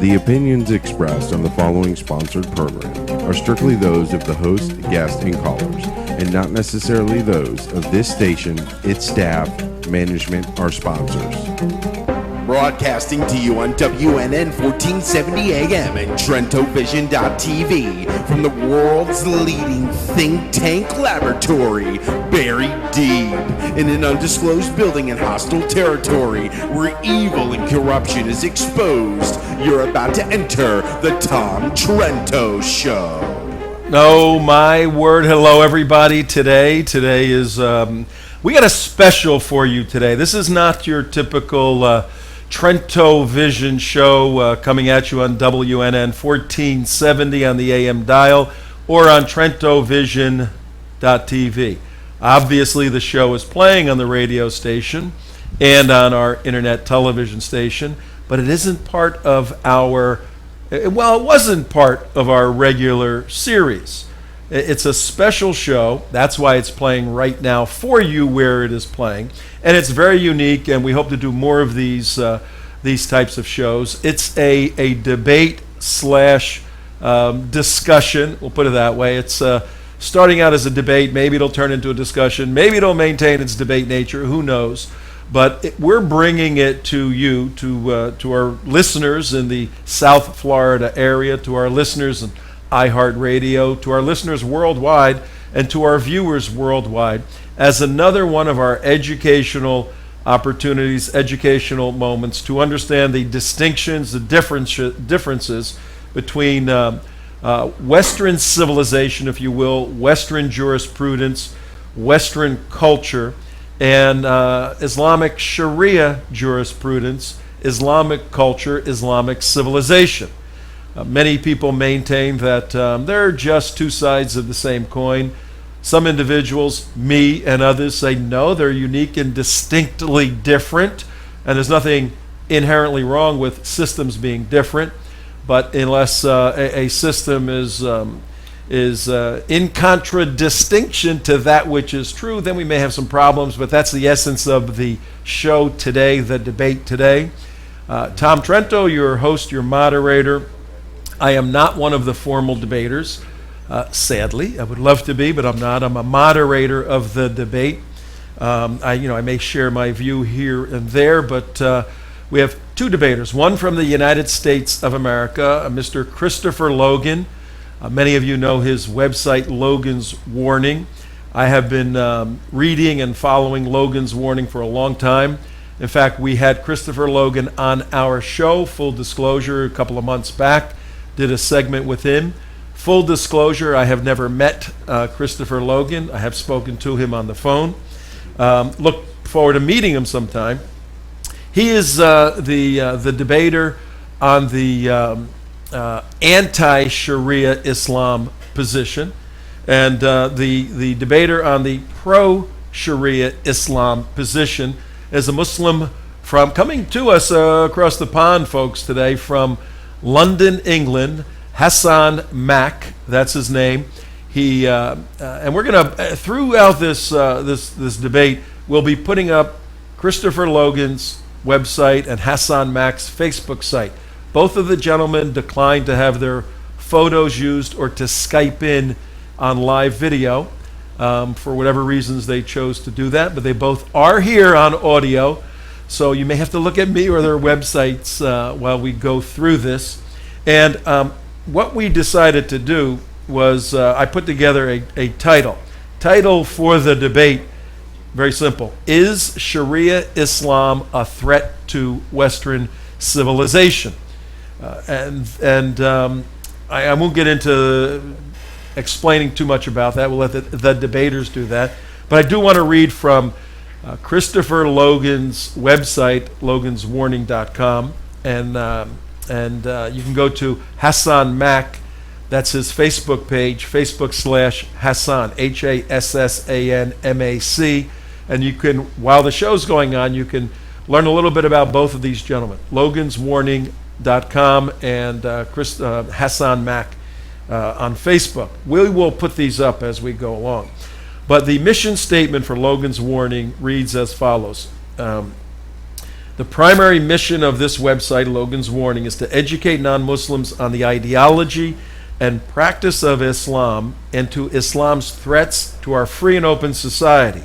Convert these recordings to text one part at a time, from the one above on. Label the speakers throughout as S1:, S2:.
S1: The opinions expressed on the following sponsored program are strictly those of the host, guest, and callers, and not necessarily those of this station, its staff, management, or sponsors.
S2: Broadcasting to you on WNN 1470 AM and TrentoVision.tv from the world's leading think tank laboratory, buried deep in an undisclosed building in hostile territory where evil and corruption is exposed. You're about to enter the Tom Trento Show.
S3: Oh my word. Hello everybody. Today is we got a special for you today. This is not your typical TrentoVision show coming at you on WNN 1470 on the AM dial or on TrentoVision.tv. Obviously the show is playing on the radio station and on our internet television station, but it isn't part of our, well, it wasn't part of our regular series. It's a special show. That's why it's playing right now for you where it is playing. And it's very unique, and we hope to do more of these types of shows. It's a debate slash discussion, we'll put it that way. It's starting out as a debate. Maybe it'll turn into a discussion. Maybe it'll maintain its debate nature. Who knows? But we're bringing it to you, to our listeners in the South Florida area, to our listeners in iHeartRadio, to our listeners worldwide, and to our viewers worldwide, as another one of our educational opportunities, educational moments to understand the distinctions, the differences between Western civilization, if you will, Western jurisprudence, Western culture, and Islamic Sharia jurisprudence, Islamic culture, Islamic civilization. Many people maintain that they're just two sides of the same coin. Some individuals, me and others, say no, they're unique and distinctly different, and there's nothing inherently wrong with systems being different, but unless a system is in contradistinction to that which is true, then we may have some problems, but that's the essence of the show today, the debate today. Tom Trento, your host, your moderator. I am not one of the formal debaters, sadly. I would love to be, but I'm not. I'm a moderator of the debate. I may share my view here and there, but we have two debaters. One from the United States of America, Mr. Christopher Logan. Many of you know his website, Logan's Warning. I have been reading and following Logan's Warning for a long time. In fact, we had Christopher Logan on our show, full disclosure, a couple of months back. Did a segment with him. Full disclosure, I have never met Christopher Logan. I have spoken to him on the phone. Look forward to meeting him sometime. He is the debater on the anti-Sharia Islam position, and the debater on the pro-Sharia Islam position is a Muslim from coming to us across the pond, folks, today from London, England. Hassan Mack, that's his name. He and we're gonna throughout this debate, we'll be putting up Christopher Logan's website and Hassan Mack's Facebook site. Both of the gentlemen declined to have their photos used or to Skype in on live video for whatever reasons they chose to do that. But they both are here on audio, so you may have to look at me or their websites while we go through this. And what we decided to do was I put together a title for the debate. Very simple. Is Sharia Islam a threat to Western civilization? I won't get into explaining too much about that. We'll let the debaters do that. But I do want to read from Christopher Logan's website, loganswarning.com, and you can go to Hassan Mack. That's his Facebook page, Facebook/Hassan, HASSANMAC. And you can, while the show's going on, you can learn a little bit about both of these gentlemen, loganswarning.com and Hassan Mack on Facebook. We will put these up as we go along. But the mission statement for Logan's Warning reads as follows. The The primary mission of this website, Logan's Warning, is to educate non-Muslims on the ideology and practice of Islam and to Islam's threats to our free and open society.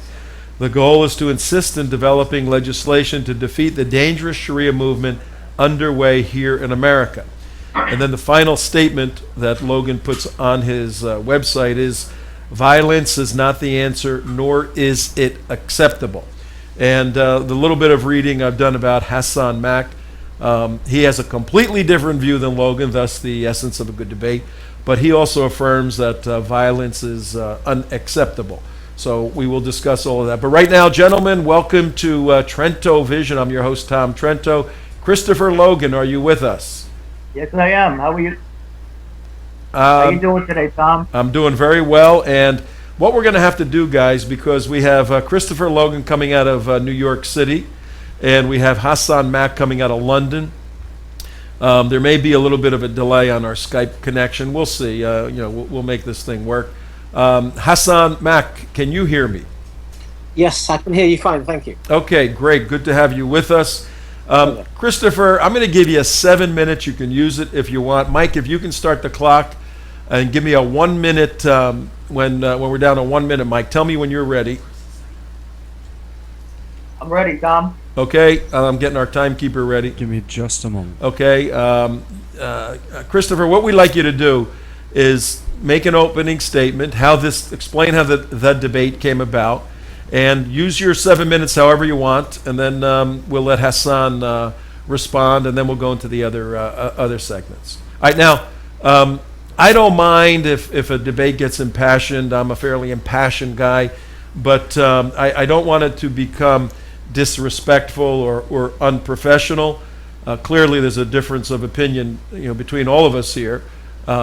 S3: The goal is to insist in developing legislation to defeat the dangerous Sharia movement underway here in America. And then the final statement that Logan puts on his website is, violence is not the answer, nor is it acceptable. And the little bit of reading I've done about Hassan Mack, he has a completely different view than Logan, thus the essence of a good debate. But he also affirms that violence is unacceptable. So we will discuss all of that. But right now, gentlemen, welcome to TrentoVision. I'm your host, Tom Trento. Christopher Logan, are you with us?
S4: Yes, I am. How are you? How you doing today, Tom?
S3: I'm doing very well. And what we're going to have to do, guys, because we have Christopher Logan coming out of New York City, and we have Hassan Mack coming out of London. There may be a little bit of a delay on our Skype connection. We'll see. We'll make this thing work. Hassan Mack, can you hear me?
S5: Yes, I can hear you fine, thank you.
S3: Okay, great. Good to have you with us. Christopher, I'm going to give you 7 minutes. You can use it if you want. Mike, if you can start the clock and give me a 1 minute when we're down to 1 minute. Mike, tell me when you're ready.
S4: I'm ready, Tom.
S3: Okay, I'm getting our timekeeper ready.
S6: Give me just a moment.
S3: Okay, Christopher, what we'd like you to do is make an opening statement, explain how the debate came about, and use your 7 minutes however you want, and then we'll let Hassan respond, and then we'll go into the other segments. All right, now, I don't mind if a debate gets impassioned. I'm a fairly impassioned guy, but I don't want it to become disrespectful or unprofessional. Clearly, there's a difference of opinion, between all of us here. We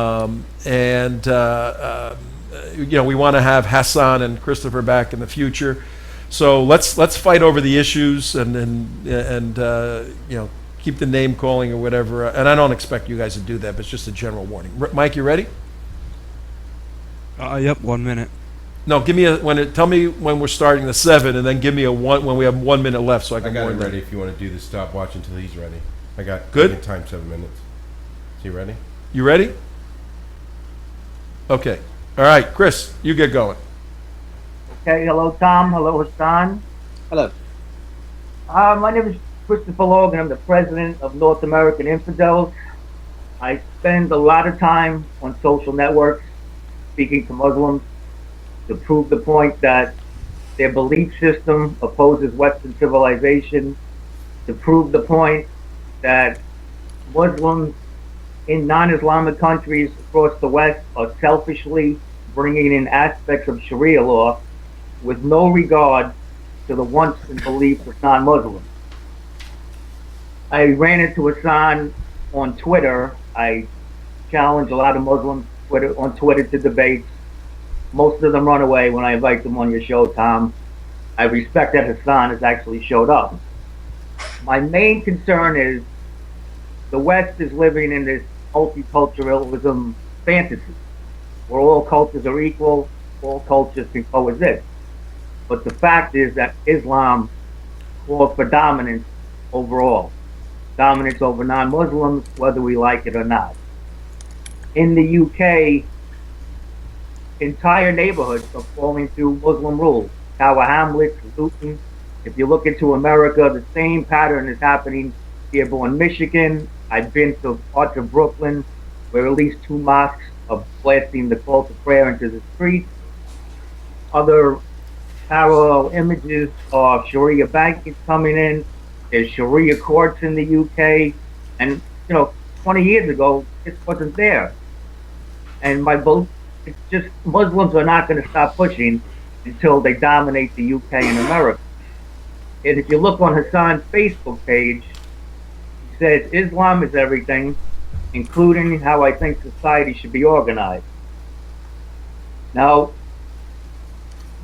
S3: want to have Hassan and Christopher back in the future. So let's fight over the issues and keep the name calling or whatever. And I don't expect you guys to do that, but it's just a general warning. Mike, you ready?
S6: Yep, 1 minute.
S3: No, give me tell me when we're starting the 7, and then give me when we have 1 minute left, so I can.
S1: I got
S3: warn
S1: him
S3: them.
S1: ready. If you want to do the stopwatch until he's ready, I got
S3: Good.
S1: Time 7 minutes. Is he ready?
S3: You ready? Okay. All right, Chris, you get going.
S4: Okay, hello, Tom. Hello, Hassan.
S5: Hello.
S4: My name is Christopher Logan. I'm the president of North American Infidels. I spend a lot of time on social networks speaking to Muslims to prove the point that their belief system opposes Western civilization, to prove the point that Muslims in non-Islamic countries across the West are selfishly bringing in aspects of Sharia law with no regard to the wants and beliefs of non-Muslims. I ran into Hassan on Twitter. I challenge a lot of Muslims on Twitter to debates. Most of them run away when I invite them on your show, Tom. I respect that Hassan has actually showed up. My main concern is the West is living in this multiculturalism fantasy where all cultures are equal, all cultures can coexist. But the fact is that Islam calls for dominance overall. Dominance over non-Muslims, whether we like it or not. In the UK, entire neighborhoods are falling to Muslim rule. Tower Hamlets, Luton. If you look into America, the same pattern is happening here in Michigan. I've been to parts of Brooklyn where at least 2 mosques are blasting the call to prayer into the streets. Other parallel images of Sharia banking coming in. There's Sharia courts in the UK. And, 20 years ago, this wasn't there. And my vote, it's just Muslims are not going to stop pushing until they dominate the UK and America. And if you look on Hassan's Facebook page, he says Islam is everything, including how I think society should be organized. Now,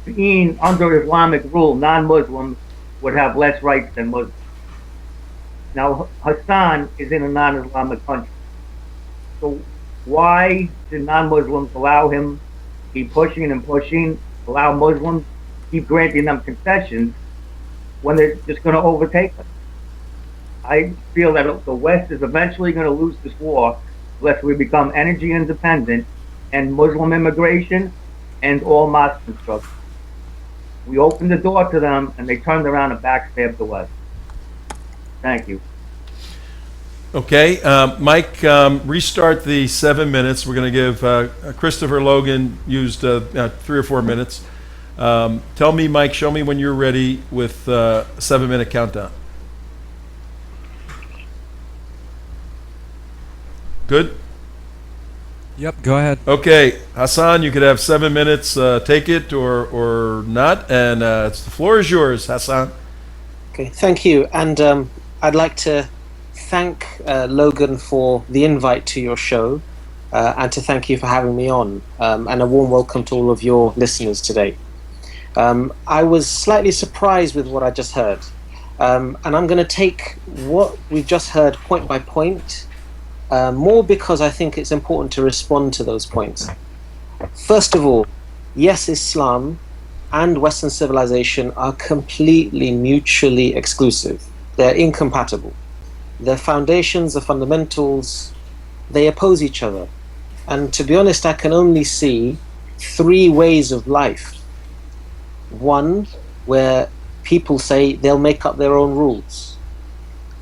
S4: being under Islamic rule, non-Muslims would have less rights than Muslims. Now, Hassan is in a non-Islamic country. So why do non-Muslims allow him to keep pushing and pushing, allow Muslims keep granting them concessions when they're just going to overtake them? I feel that the West is eventually going to lose this war unless we become energy independent and Muslim immigration and all mosque construction. We opened the door to them and they turned around and backstabbed the West. Thank you.
S3: Okay, Mike, restart the 7 minutes. We're going to give Christopher Logan used 3 or 4 minutes. Tell me, Mike, show me when you're ready with 7-minute countdown. Good?
S6: Yep, go ahead.
S3: Okay, Hassan, you could have 7 minutes. Take it or not. And the floor is yours, Hassan.
S5: Okay, thank you. And I'd like to thank Logan for the invite to your show and to thank you for having me on. And a warm welcome to all of your listeners today. I was slightly surprised with what I just heard. And I'm going to take what we've just heard point by point, more because I think it's important to respond to those points. First of all, yes, Islam and Western civilization are completely mutually exclusive. They're incompatible. Their foundations, the fundamentals, they oppose each other. And to be honest, I can only see 3 ways of life. One, where people say they'll make up their own rules.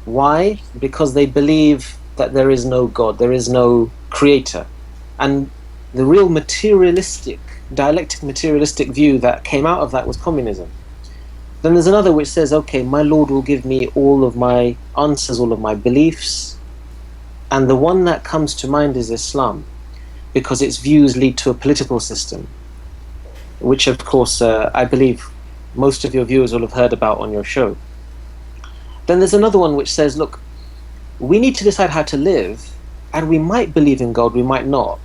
S5: Why? Because they believe that there is no God, there is no creator. And the real materialistic, dialectic materialistic view that came out of that was communism. Then there's another which says, okay, my Lord will give me all of my answers, all of my beliefs. And the one that comes to mind is Islam, because its views lead to a political system, which of course I believe most of your viewers will have heard about on your show. Then there's another one which says, look, we need to decide how to live, and we might believe in God, we might not,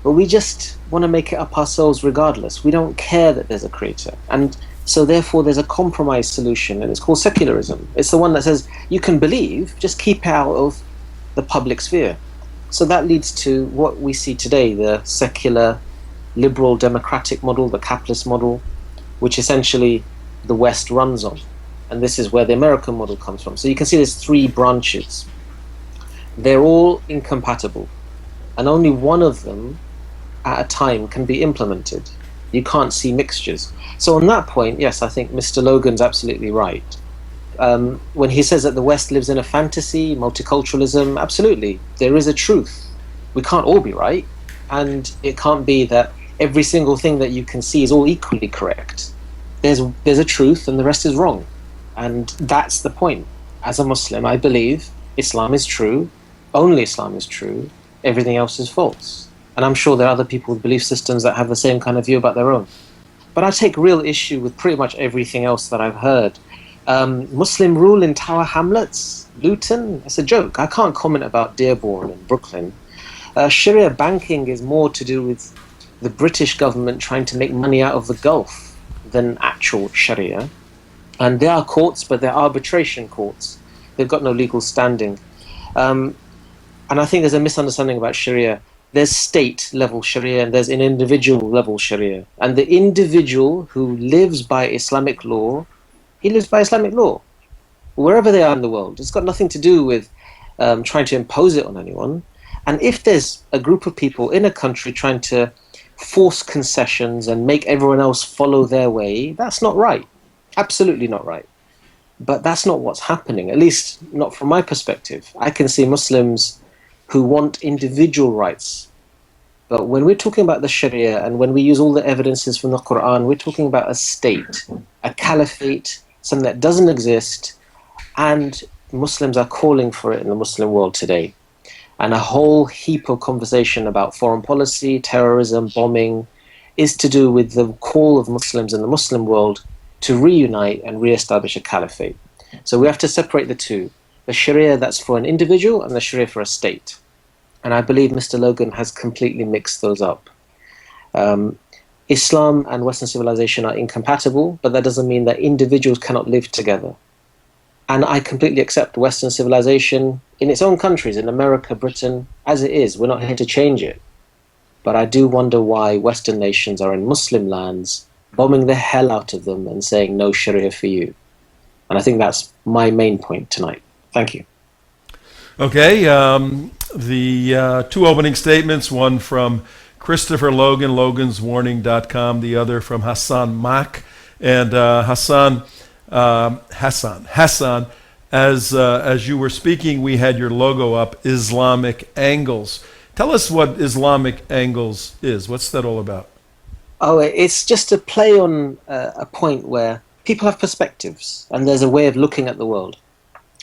S5: but we just want to make it up ourselves regardless. We don't care that there's a creator. And so therefore there's a compromise solution, and it's called secularism. It's the one that says you can believe, just keep out of the public sphere. So that leads to what we see today, the secular, liberal, democratic model, the capitalist model, which essentially the West runs on. And this is where the American model comes from. So you can see there's 3 branches. They're all incompatible, and only one of them at a time can be implemented. You can't see mixtures. So on that point, yes, I think Mr. Logan's absolutely right. When he says that the West lives in a fantasy, multiculturalism, absolutely, there is a truth. We can't all be right, and it can't be that every single thing that you can see is all equally correct. There's a truth and the rest is wrong. And that's the point. As a Muslim, I believe Islam is true, only Islam is true, everything else is false. And I'm sure there are other people with belief systems that have the same kind of view about their own. But I take real issue with pretty much everything else that I've heard. Muslim rule in Tower Hamlets, Luton, it's a joke. I can't comment about Dearborn and Brooklyn. Sharia banking is more to do with the British government trying to make money out of the Gulf than actual Sharia. And there are courts, but they're arbitration courts. They've got no legal standing. And I think there's a misunderstanding about Sharia. There's state-level Sharia and there's an individual-level Sharia. And the individual who lives by Islamic law, he lives by Islamic law, wherever they are in the world. It's got nothing to do with trying to impose it on anyone. And if there's a group of people in a country trying to force concessions and make everyone else follow their way, that's not right. Absolutely not right. But that's not what's happening, at least not from my perspective. I can see Muslims who want individual rights. But when we're talking about the Sharia and when we use all the evidences from the Quran, we're talking about a state, a caliphate, something that doesn't exist, and Muslims are calling for it in the Muslim world today. And a whole heap of conversation about foreign policy, terrorism, bombing, is to do with the call of Muslims in the Muslim world to reunite and re-establish a caliphate. So we have to separate the two. The Sharia that's for an individual and the Sharia for a state. And I believe Mr. Logan has completely mixed those up. Islam and Western civilization are incompatible, but that doesn't mean that individuals cannot live together. And I completely accept Western civilization in its own countries, in America, Britain, as it is. We're not here to change it. But I do wonder why Western nations are in Muslim lands, bombing the hell out of them and saying no Sharia for you. And I think that's my main point tonight. Thank you.
S3: Okay, the two opening statements, one from Christopher Logan, loganswarning.com, the other from Hassan Mak. And Hassan, as you were speaking, we had your logo up, Islamic Angles. Tell us what Islamic Angles is. What's that all about?
S5: Oh, it's just a play on a point where people have perspectives and there's a way of looking at the world.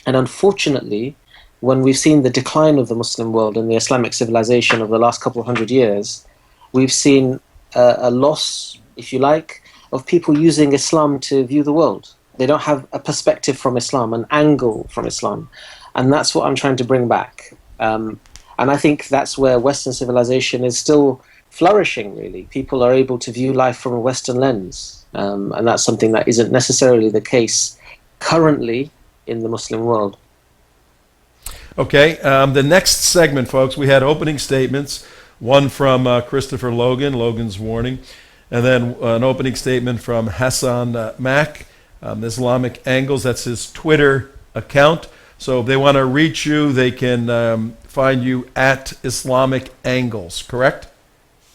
S5: And unfortunately, when we've seen the decline of the Muslim world and the Islamic civilization of the last couple of 100 years, we've seen a loss, if you like, of people using Islam to view the world. They don't have a perspective from Islam, an angle from Islam. And that's what I'm trying to bring back. And I think that's where Western civilization is still flourishing, really. People are able to view life from a Western lens. And that's something that isn't necessarily the case currently in the Muslim world.
S3: Okay, the next segment, folks, we had opening statements, one from Christopher Logan, Logan's Warning, and then an opening statement from Hassan Mak, Islamic Angles. That's his Twitter account. So if they want to reach you, they can find you at Islamic Angles, correct?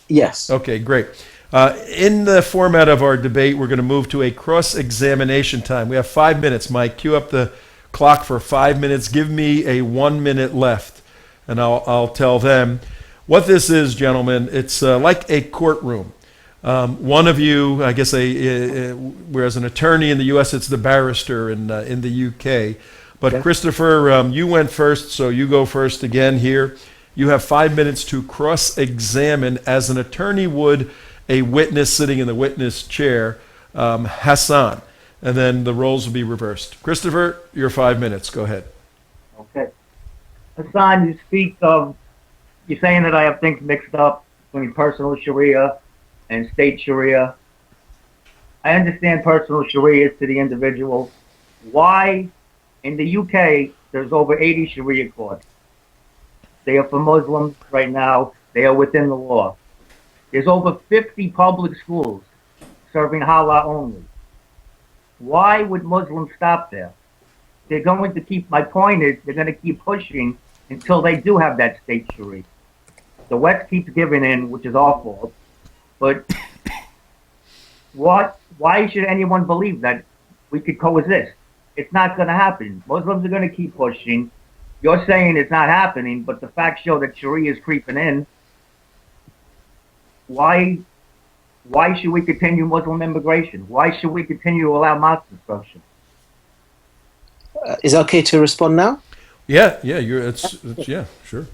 S5: Yes.
S3: Okay, great. In the format of our debate, we're going to move to a cross-examination time. We have 5 minutes. Mike, cue up the clock for 5 minutes. Give me a 1 minute left, and I'll tell them what this is, gentlemen. It's like a courtroom. One of you, I guess, whereas an attorney in the U.S., it's the barrister in the U.K. But okay. Christopher, you went first, so you go first again here. You have 5 minutes to cross-examine, as an attorney would a witness sitting in the witness chair, Hassan. And then the roles will be reversed. Christopher, your 5 minutes. Go ahead.
S4: Okay. Hassan, you're saying that I have things mixed up between personal Sharia and state Sharia. I understand personal Sharia is to the individual. Why, in the UK, there's over 80 Sharia courts. They are for Muslims right now. They are within the law. There's over 50 public schools serving halal only. Why would Muslims stop there? They're going to keep, my point is, they're going to keep pushing until they do have that state Sharia. The West keeps giving in, which is our fault. But why should anyone believe that we could coexist? It's not going to happen. Muslims are going to keep pushing. You're saying it's not happening, but the facts show that Sharia is creeping in. Why should we continue Muslim immigration? Why should we continue to allow mosque destruction?
S5: Is it okay to respond now?
S3: Yeah, yeah, sure.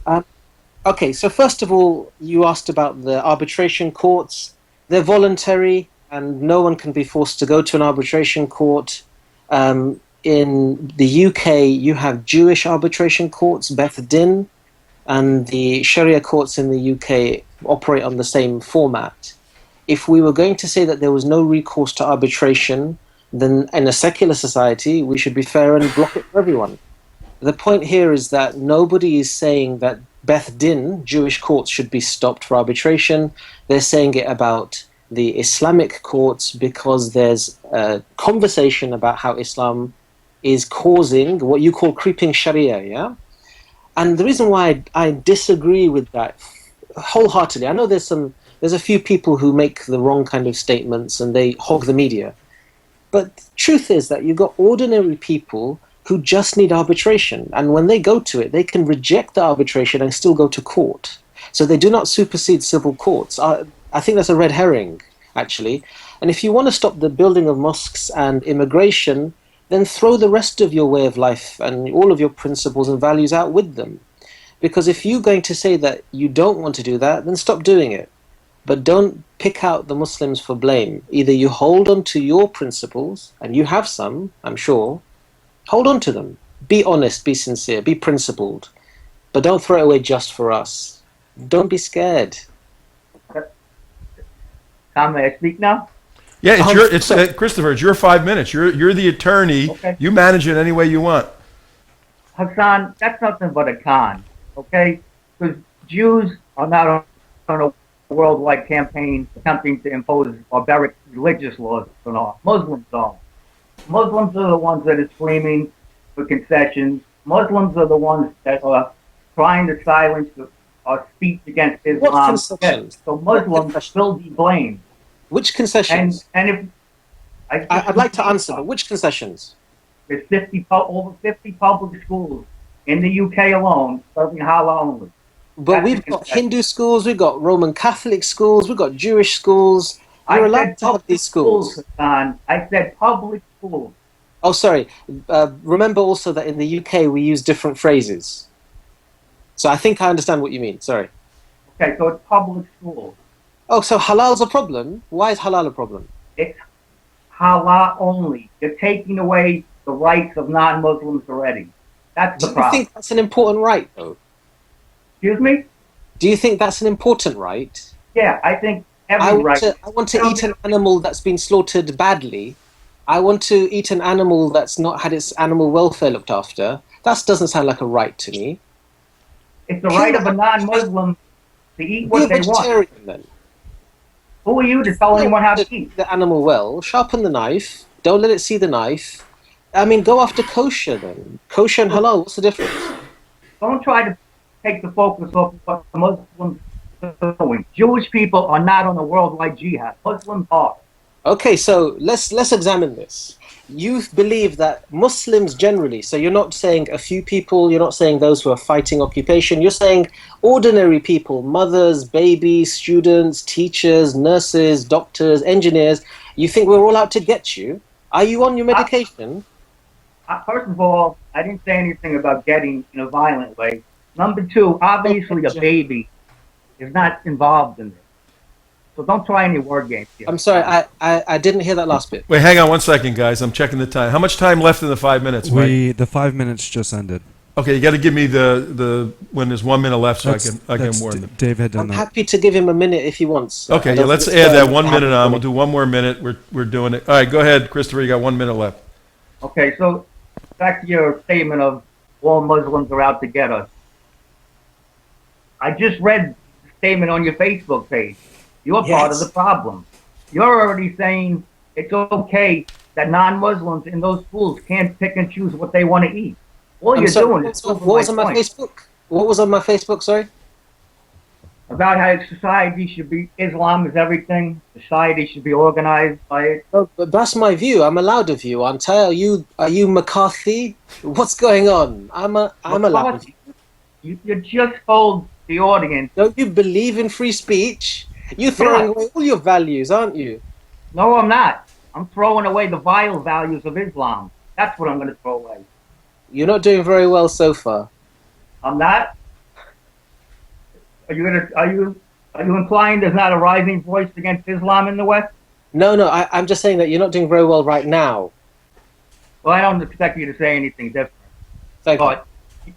S5: Okay, so first of all, you asked about the arbitration courts. They're voluntary, and no one can be forced to go to an arbitration court. In the UK, you have Jewish arbitration courts, Beth Din, and the Sharia courts in the UK operate on the same format. If we were going to say that there was no recourse to arbitration, then in a secular society, we should be fair and block it for everyone. The point here is that nobody is saying that Beth Din, Jewish courts, should be stopped for arbitration. They're saying it about the Islamic courts because there's a conversation about how Islam is causing what you call creeping Sharia, yeah? And the reason why I disagree with that wholeheartedly, I know there's a few people who make the wrong kind of statements and they hog the media. But the truth is that you've got ordinary people who just need arbitration. And when they go to it, they can reject the arbitration and still go to court. So they do not supersede civil courts. I think that's a red herring, actually. And if you want to stop the building of mosques and immigration, then throw the rest of your way of life and all of your principles and values out with them. Because if you're going to say that you don't want to do that, then stop doing it. But don't pick out the Muslims for blame. Either you hold on to your principles, and you have some, I'm sure, hold on to them. Be honest, be sincere, be principled. But don't throw it away just for us. Don't be scared.
S4: Tom, may I speak now?
S3: Yeah, Christopher, it's your 5 minutes. You're the attorney. Okay. You manage it any way you want.
S4: Hassan, that's nothing but a con, okay? Because Jews are not on a worldwide campaign attempting to impose barbaric religious laws on all. Muslims are. Muslims are the ones that are screaming for concessions. Muslims are the ones that are trying to silence our speech against
S5: What
S4: Islam.
S5: concessions?
S4: So Muslims will be blamed.
S5: Which concessions?
S4: And if
S5: I'd like to answer, but which concessions?
S4: there's over 50 public schools in the UK alone serving halal only.
S5: But we've got Hindu schools, we've got Roman Catholic schools, we've got Jewish schools. You're allowed to have these schools.
S4: Hassan. I said public schools.
S5: Oh, sorry. Remember also that in the UK we use different phrases. So I think I understand what you mean. Sorry.
S4: Okay, so it's public schools.
S5: Oh, so halal's a problem? Why is halal a problem?
S4: It's halal only. You're taking away the rights of non-Muslims already. That's the problem.
S5: Do you think that's an important right, though?
S4: Excuse me?
S5: Do you think that's an important right?
S4: Yeah, I think
S5: I want to eat an animal that's been slaughtered badly. I want to eat an animal that's not had its animal welfare looked after. That doesn't sound like a right to me.
S4: It's the right of a non-Muslim to eat what they want.
S5: Then.
S4: Who are you to tell anyone how to eat?
S5: The animal well, sharpen the knife, don't let it see the knife. I mean, go after kosher then. Kosher and halal, what's the difference?
S4: Don't try to take the focus off what the Muslims are doing. Jewish people are not on a worldwide jihad. Muslims are.
S5: Okay, so let's examine this. You believe that Muslims generally, so you're not saying a few people, you're not saying those who are fighting occupation, you're saying ordinary people, mothers, babies, students, teachers, nurses, doctors, engineers, you think we're all out to get you? Are you on your medication?
S4: First of all, I didn't say anything about getting in a violent way. Number two, obviously a baby is not involved in this. So don't try any word games here.
S5: I'm sorry, I didn't hear that last bit.
S3: Wait, hang on 1 second, guys. I'm checking the time. How much time left in the 5 minutes, Mike?
S6: The 5 minutes just ended.
S3: Okay, you got to give me the when there's 1 minute left, so I can warn them.
S6: Dave had done
S5: I'm
S6: that.
S5: happy to give him a minute if he wants.
S3: Okay, yeah, let's add that 1 minute on. We'll do 1 more minute. We're doing it. All right, go ahead, Christopher. You got 1 minute left.
S4: Okay, so back to your statement of all Muslims are out to get us. I just read the statement on your Facebook page. You're part of the problem. You're already saying it's okay that non-Muslims in those schools can't pick and choose what they want to eat. All you're doing is
S5: what was on my Facebook? What was on my Facebook? Sorry.
S4: About how society should be, Islam is everything. Society should be organized by it.
S5: Oh, but that's my view. I'm allowed a view, aren't I? Are you McCarthy? What's going on? I'm allowed.
S4: You just told the audience.
S5: Don't you believe in free speech? You're throwing away all your values, aren't you?
S4: No, I'm not. I'm throwing away the vile values of Islam. That's what I'm going to throw away.
S5: You're not doing very well so far.
S4: I'm not. Are you implying there's not a rising voice against Islam in the West?
S5: No, I'm just saying that you're not doing very well right now.
S4: Well, I don't expect you to say anything different. But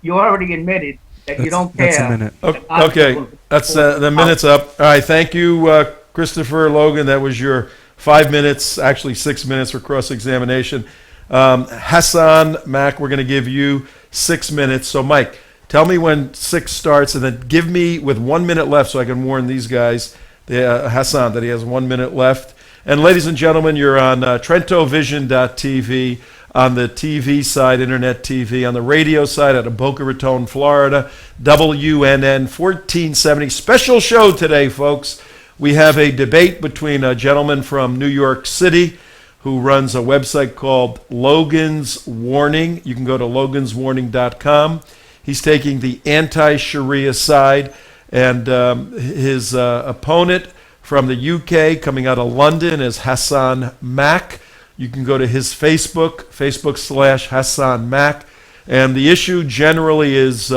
S4: you already admitted that you don't care.
S6: That's a minute.
S3: Okay, that's the minute's up. All right, thank you, Christopher Logan. That was your 5 minutes, actually 6 minutes for cross-examination. Hassan, Mac, we're going to give you 6 minutes. So, Mike, tell me when 6 starts, and then give me with 1 minute left so I can warn these guys, Hassan, that he has 1 minute left. And ladies and gentlemen, you're on TrentoVision.tv, on the TV side, Internet TV, on the radio side out of Boca Raton, Florida, WNN 1470. Special show today, folks. We have a debate between a gentleman from New York City who runs a website called Logan's Warning. You can go to loganswarning.com. He's taking the anti-Sharia side, and his opponent from the UK coming out of London is Hassan Mack. You can go to his Facebook.com/Hassan Mack. And the issue generally is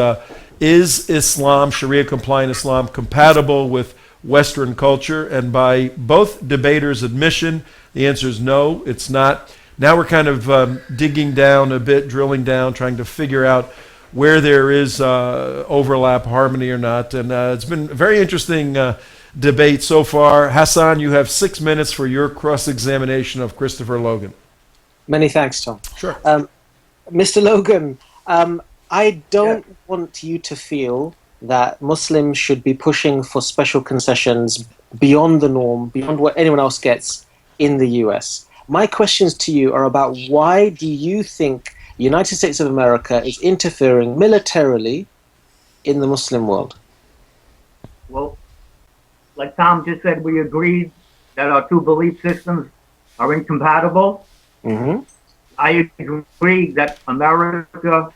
S3: Islam, Sharia-compliant Islam, compatible with Western culture? And by both debaters' admission, the answer is no, it's not. Now we're kind of digging down a bit, drilling down, trying to figure out where there is overlap, harmony or not. And it's been a very interesting debate so far. Hassan, you have 6 minutes for your cross-examination of Christopher Logan.
S5: Many thanks, Tom.
S3: Sure.
S5: Mr. Logan, I don't want you to feel that Muslims should be pushing for special concessions beyond the norm, beyond what anyone else gets in the US. My questions to you are about why do you think United States of America is interfering militarily in the Muslim world?
S4: Well, like Tom just said, we agreed that our two belief systems are incompatible.
S5: Mm-hmm.
S4: I agree that America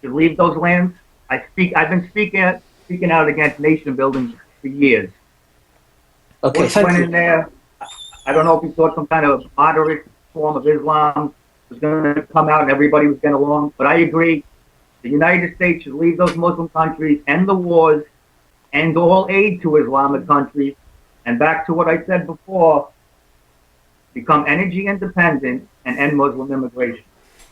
S4: should leave those lands. I've been speaking out against nation building for years.
S5: Okay,
S4: Bush
S5: thank
S4: went
S5: you.
S4: in there. I don't know if he thought some kind of moderate form of Islam was going to come out and everybody was getting along. But I agree, the United States should leave those Muslim countries, end the wars, end all aid to Islamic countries, and back to what I said before, become energy independent and end Muslim immigration.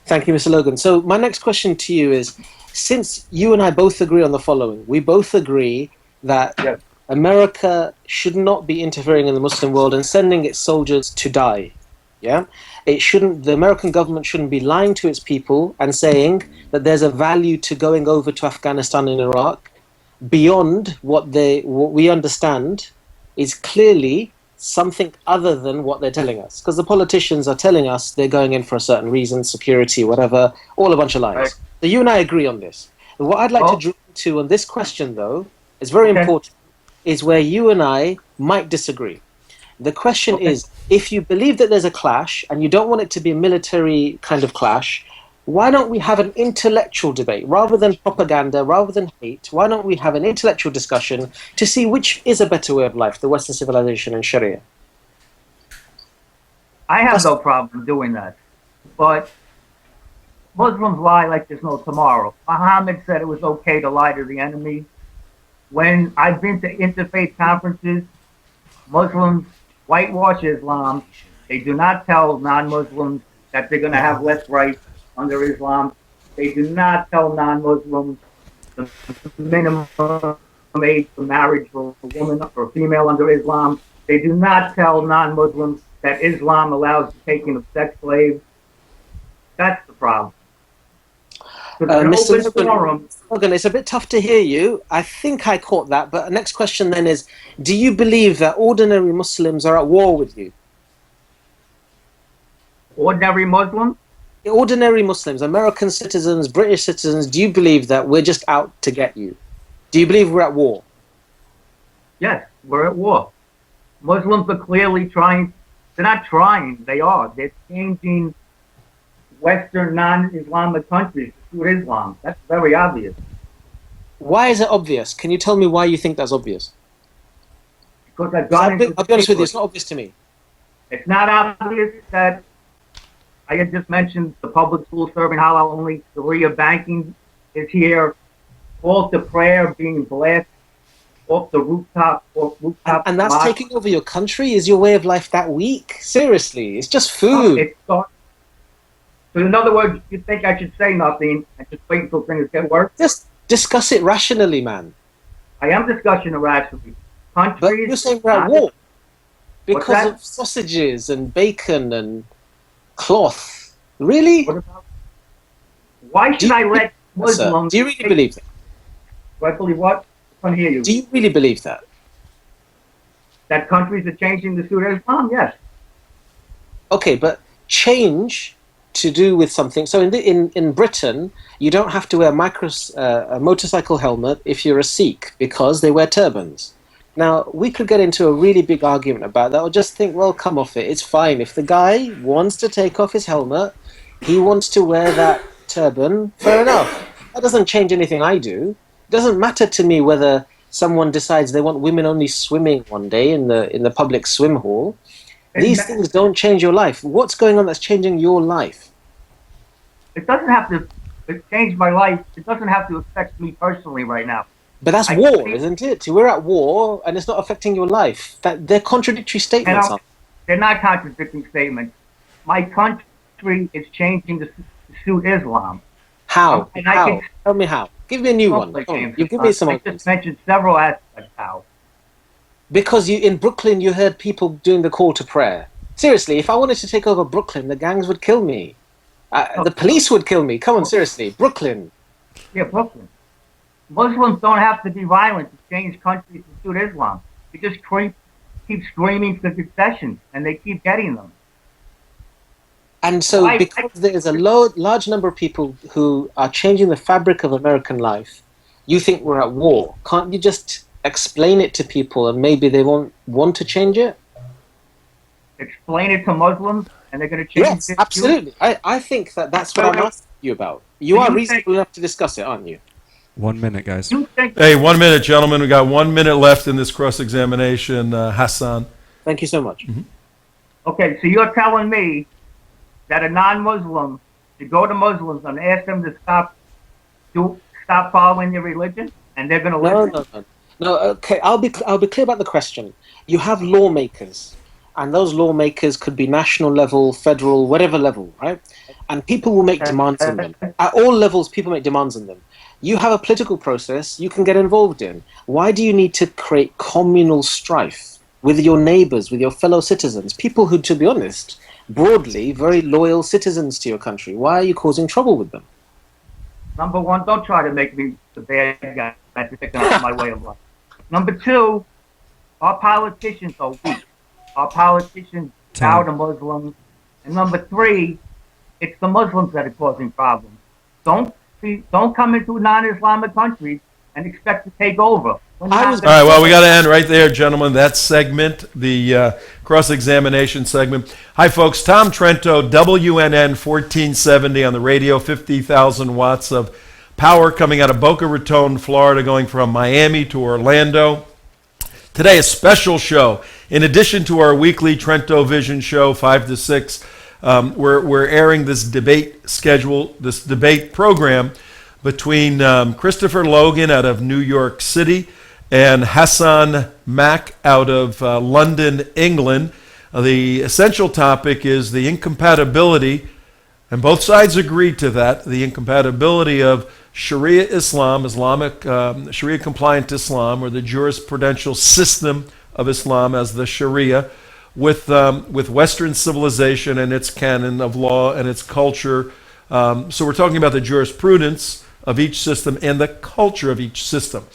S5: Thank you, Mr. Logan. So my next question to you is, since you and I both agree on the following, we both agree that
S4: Yes.
S5: America should not be interfering in the Muslim world and sending its soldiers to die. Yeah? The American government shouldn't be lying to its people and saying that there's a value to going over to Afghanistan and Iraq beyond what we understand is clearly something other than what they're telling us. Because the politicians are telling us they're going in for a certain reason, security, whatever, all a bunch of lies.
S4: Right.
S5: So you and I agree on this. And what I'd like to draw to on this question, though, is very important, is where you and I might disagree. The question is, if you believe that there's a clash and you don't want it to be a military kind of clash, why don't we have an intellectual debate rather than propaganda, rather than hate? Why don't we have an intellectual discussion to see which is a better way of life, the Western civilization and Sharia?
S4: I have no problem doing that. But Muslims lie like there's no tomorrow. Muhammad said it was okay to lie to the enemy. When I've been to interfaith conferences, Muslims whitewash Islam. They do not tell non-Muslims that they're going to have less rights under Islam. They do not tell non-Muslims the minimum age for marriage for a woman or a female under Islam. They do not tell non-Muslims that Islam allows the taking of sex slaves. That's the problem. So
S5: Mr. Logan, it's a bit tough to hear you. I think I caught that, but the next question then is, do you believe that ordinary Muslims are at war with you?
S4: Ordinary Muslims?
S5: Ordinary Muslims, American citizens, British citizens, do you believe that we're just out to get you? Do you believe we're at war?
S4: Yes, we're at war. Muslims are clearly trying, they're not trying, they are. They're changing Western non-Islamic countries to suit Islam. That's very obvious.
S5: Why is it obvious? Can you tell me why you think that's obvious?
S4: Because
S5: I'll be honest with you, it's not obvious to me.
S4: It's not obvious that I had just mentioned the public school serving halal only, Sharia banking is here, call to prayer being blasted off the rooftop.
S5: And that's taking over your country? Is your way of life that weak? Seriously, it's just food.
S4: So in other words, you think I should say nothing and just wait until things get worse?
S5: Just discuss it rationally, man.
S4: I am discussing it rationally.
S5: But you're saying we're at war because of sausages and bacon and cloth. Really?
S4: Why should I let Muslims...
S5: Do you really believe that?
S4: Do I believe what? I can't hear you.
S5: Do you really believe that?
S4: That countries are changing to suit Islam? Yes.
S5: Okay, but change to do with something. So in Britain, you don't have to wear a motorcycle helmet if you're a Sikh because they wear turbans. Now, we could get into a really big argument about that or just think, well, come off it. It's fine. If the guy wants to take off his helmet, he wants to wear that turban, fair enough. That doesn't change anything I do. It doesn't matter to me whether someone decides they want women only swimming one day in the public swim hall. These things don't change your life. What's going on that's changing your life?
S4: It doesn't have to change my life. It doesn't have to affect me personally right now.
S5: But that's war, isn't it? We're at war, and it's not affecting your life. They're contradictory statements.
S4: They're not contradicting statements. My country is changing to suit Islam.
S5: How? Tell me how. Give me a new one. You give me some.
S4: I just mentioned several aspects how.
S5: Because in Brooklyn, you heard people doing the call to prayer. Seriously, if I wanted to take over Brooklyn, the gangs would kill me. The police would kill me. Come on, seriously. Brooklyn.
S4: Yeah, Brooklyn. Muslims don't have to be violent to change countries to suit Islam. They just keep screaming for concessions, and they keep getting them.
S5: And so, because there's a large number of people who are changing the fabric of American life, you think we're at war. Can't you just explain it to people and maybe they won't want to change it?
S4: Explain it to Muslims and they're going to change
S5: Yes,
S4: it.
S5: absolutely. I think that's what I'm asking you about. You are reasonable enough to discuss it, aren't you?
S6: 1 minute, guys.
S3: Hey, 1 minute, gentlemen. We got 1 minute left in this cross-examination. Hassan.
S5: Thank you so much.
S4: Okay, so you're telling me that a non-Muslim should go to Muslims and ask them to stop following their religion, and they're going to listen?
S5: No. Okay, I'll be clear about the question. You have lawmakers, and those lawmakers could be national level, federal, whatever level, right? And people will make demands on them. At all levels, people make demands on them. You have a political process you can get involved in. Why do you need to create communal strife with your neighbors, with your fellow citizens, people who, to be honest, broadly, very loyal citizens to your country? Why are you causing trouble with them?
S4: Number one, don't try to make me the bad guy to pick up my way of life. Number two, our politicians are weak. Our politicians bow to Muslims. And number three, it's the Muslims that are causing problems. Don't come into non-Islamic countries and expect to take over. All right,
S3: well, we got to end right there, gentlemen. That segment, the cross-examination segment. Hi, folks. Tom Trento, WNN 1470 on the radio, 50,000 watts of power coming out of Boca Raton, Florida, going from Miami to Orlando. Today, a special show. In addition to our weekly TrentoVision show, 5 to 6, we're airing this debate program between Christopher Logan out of New York City and Hassan Mack out of London, England. The essential topic is the incompatibility, and both sides agree to that, the incompatibility of Sharia Islam, Islamic Sharia-compliant Islam, or the jurisprudential system of Islam as the Sharia, with Western civilization and its canon of law and its culture. So we're talking about the jurisprudence of each system and the culture of each system.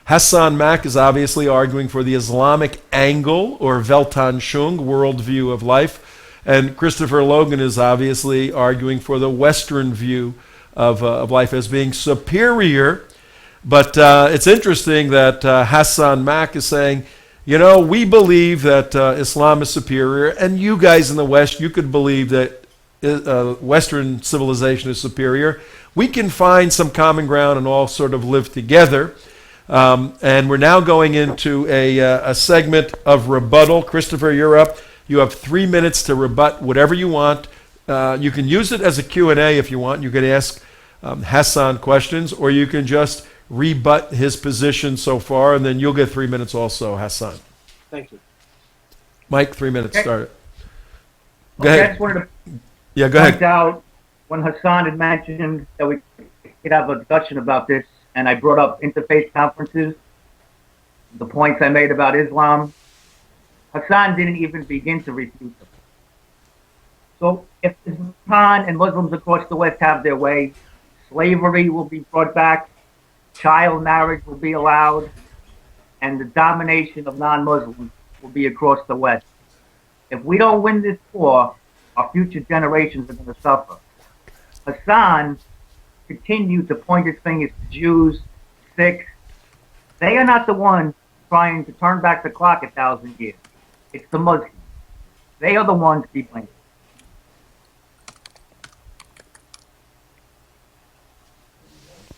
S3: Hassan Mack is obviously arguing for the Islamic angle, or Weltanschauung, worldview of life, and Christopher Logan is obviously arguing for the Western view of life as being superior. But it's interesting that Hassan Mack is saying, you know, we believe that Islam is superior, and you guys in the West, you could believe that Western civilization is superior. We can find some common ground and all sort of live together. And we're now going into a segment of rebuttal. Christopher, you're up. You have 3 minutes to rebut whatever you want. You can use it as a Q&A if you want. You can ask Hassan questions, or you can just rebut his position so far, and then you'll get 3 minutes also, Hassan.
S5: Thank you.
S3: Mike, 3 minutes,
S4: Okay.
S3: start it. Go ahead.
S4: I just wanted
S3: Yeah,
S4: to
S3: go
S4: point
S3: ahead.
S4: out when Hassan had mentioned that we could have a discussion about this, and I brought up interfaith conferences, the points I made about Islam, Hassan didn't even begin to refute them. So if Islam and Muslims across the West have their way, slavery will be brought back, child marriage will be allowed, and the domination of non-Muslims will be across the West. If we don't win this war, our future generations are going to suffer. Hassan continued to point his fingers to Jews, Sikhs. They are not the ones trying to turn back the clock 1,000 years. It's the Muslims. They are the ones to be blamed.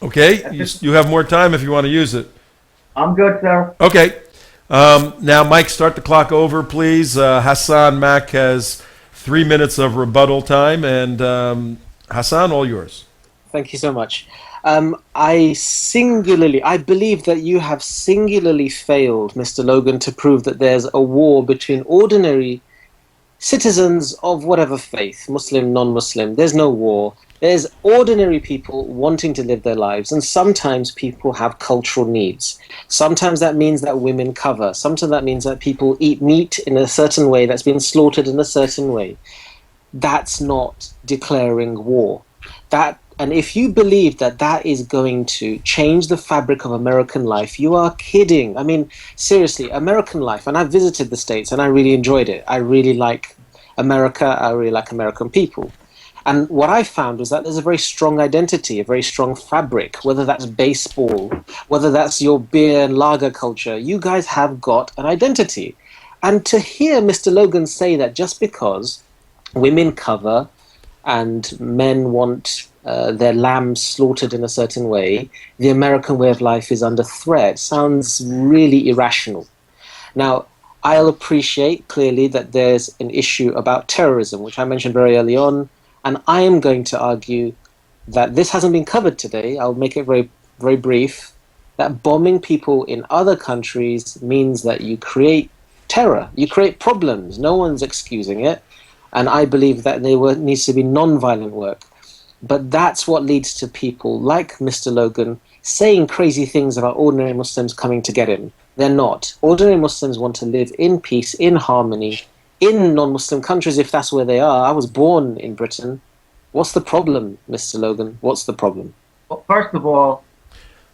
S3: Okay, you have more time if you want to use it.
S4: I'm good, sir.
S3: Okay. Now, Mike, start the clock over, please. Hassan Mack has 3 minutes of rebuttal time, and Hassan, all yours.
S5: Thank you so much. I believe that you have singularly failed, Mr. Logan, to prove that there's a war between ordinary citizens of whatever faith, Muslim, non-Muslim. There's no war. There's ordinary people wanting to live their lives, and sometimes people have cultural needs. Sometimes that means that women cover. Sometimes that means that people eat meat in a certain way that's been slaughtered in a certain way. That's not declaring war. And if you believe that that is going to change the fabric of American life, you are kidding. I mean, seriously, American life, and I've visited the States and I really enjoyed it. I really like America. I really like American people. And what I found was that there's a very strong identity, a very strong fabric, whether that's baseball, whether that's your beer and lager culture. You guys have got an identity. And to hear Mr. Logan say that just because women cover and men want their lambs slaughtered in a certain way, the American way of life is under threat, sounds really irrational. Now, I'll appreciate clearly that there's an issue about terrorism, which I mentioned very early on, and I am going to argue that this hasn't been covered today. I'll make it very, very brief, that bombing people in other countries means that you create terror, you create problems. No one's excusing it, and I believe that there needs to be non-violent work. But that's what leads to people like Mr. Logan saying crazy things about ordinary Muslims coming to get him. They're not. Ordinary Muslims want to live in peace, in harmony, in non-Muslim countries if that's where they are. I was born in Britain. What's the problem, Mr. Logan? What's the problem?
S4: Well, first of all,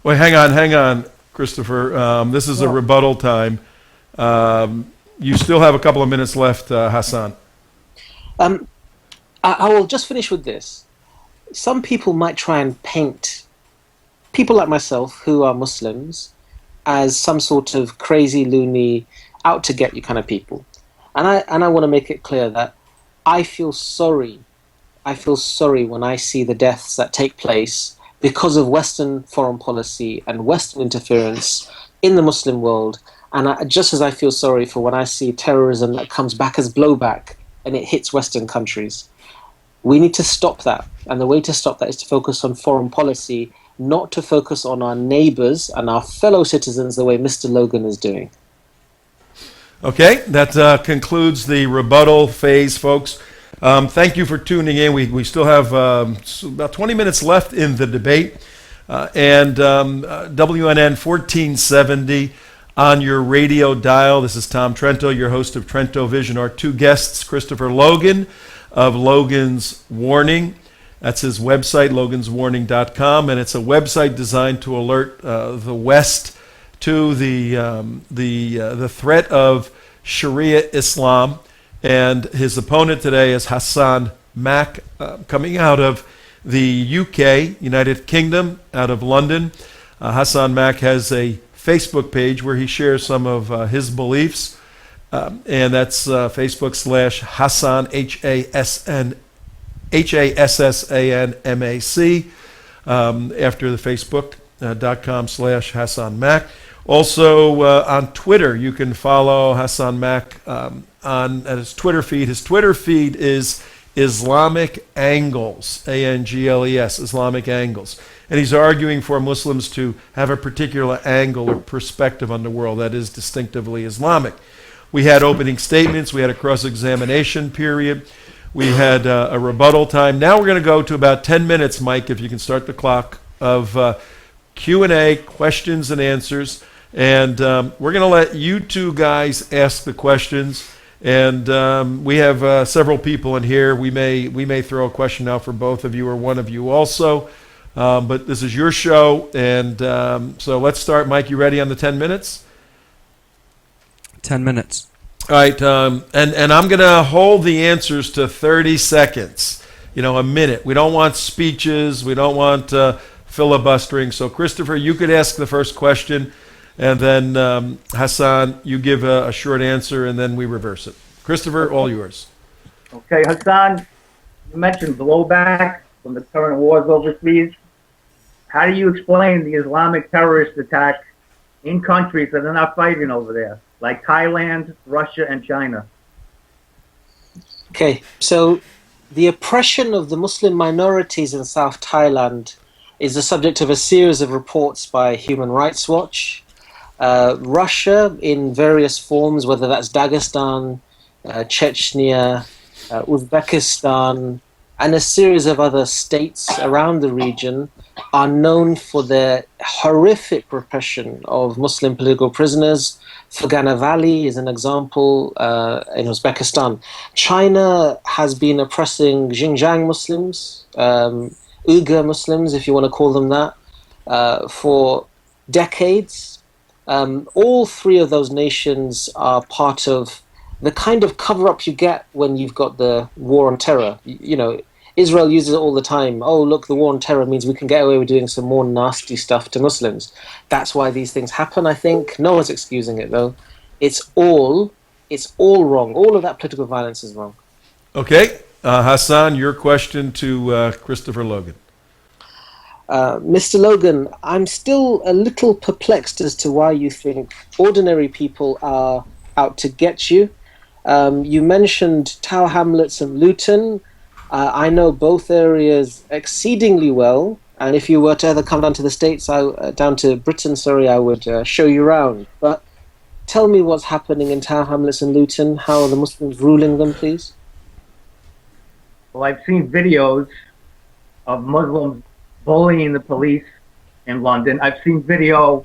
S3: Wait, hang on, Christopher. This is a rebuttal time. You still have a couple of minutes left, Hassan.
S5: I will just finish with this. Some people might try and paint people like myself who are Muslims as some sort of crazy, loony, out to get you kind of people. And I want to make it clear that I feel sorry. I feel sorry when I see the deaths that take place because of Western foreign policy and Western interference in the Muslim world. And just as I feel sorry for when I see terrorism that comes back as blowback and it hits Western countries. We need to stop that. And the way to stop that is to focus on foreign policy, not to focus on our neighbors and our fellow citizens the way Mr. Logan is doing.
S3: Okay, that concludes the rebuttal phase, folks. Thank you for tuning in. We still have about 20 minutes left in the debate. And WNN 1470 on your radio dial. This is Tom Trento, your host of TrentoVision. Our two guests, Christopher Logan of Logan's Warning. That's his website, loganswarning.com, and it's a website designed to alert the West to the threat of Sharia Islam. And his opponent today is Hassan Mack, coming out of the UK, United Kingdom, out of London. Hassan Mack has a Facebook page where he shares some of his beliefs, and that's Facebook/Hassan, HASSANMAC, after the Facebook.com/Hassan Mack. Also on Twitter, you can follow Hassan Mack at his Twitter feed. His Twitter feed is Islamic Angles, ANGLES, Islamic Angles. And he's arguing for Muslims to have a particular angle or perspective on the world that is distinctively Islamic. We had opening statements. We had a cross-examination period. We had a rebuttal time. Now we're going to go to about 10 minutes, Mike, if you can start the clock, of Q&A, questions and answers. And we're going to let you two guys ask the questions. And we have several people in here. We may throw a question out for both of you or one of you also. But this is your show. And so let's start. Mike, you ready on the 10 minutes?
S6: 10 minutes.
S3: All right, and I'm going to hold the answers to 30 seconds, a minute. We don't want speeches. We don't want filibustering. So, Christopher, you could ask the first question, and then Hassan, you give a short answer, and then we reverse it. Christopher, all yours.
S4: okay, Hassan, you mentioned blowback from the current wars overseas. How do you explain the Islamic terrorist attacks in countries that are not fighting over there, like Thailand, Russia, and China?
S5: Okay, so the oppression of the Muslim minorities in South Thailand is the subject of a series of reports by Human Rights Watch. Russia, in various forms, whether that's Dagestan, Chechnya, Uzbekistan, and a series of other states around the region, are known for their horrific repression of Muslim political prisoners. Fergana Valley is an example in Uzbekistan. China has been oppressing Xinjiang Muslims, Uyghur Muslims, if you want to call them that, for decades. All three of those nations are part of the kind of cover-up you get when you've got the war on terror. Israel uses it all the time. Oh, look, the war on terror means we can get away with doing some more nasty stuff to Muslims. That's why these things happen, I think. No one's excusing it, though. It's all wrong. All of that political violence is wrong.
S3: Okay, Hassan, your question to Christopher Logan.
S5: Mr. Logan, I'm still a little perplexed as to why you think ordinary people are out to get you. You mentioned Tower Hamlets and Luton. I know both areas exceedingly well, and if you were to ever come down to the States, down to Britain, sorry, I would show you around. But tell me what's happening in Tower Hamlets and Luton. How are the Muslims ruling them, please?
S4: Well, I've seen videos of Muslims bullying the police in London. I've seen video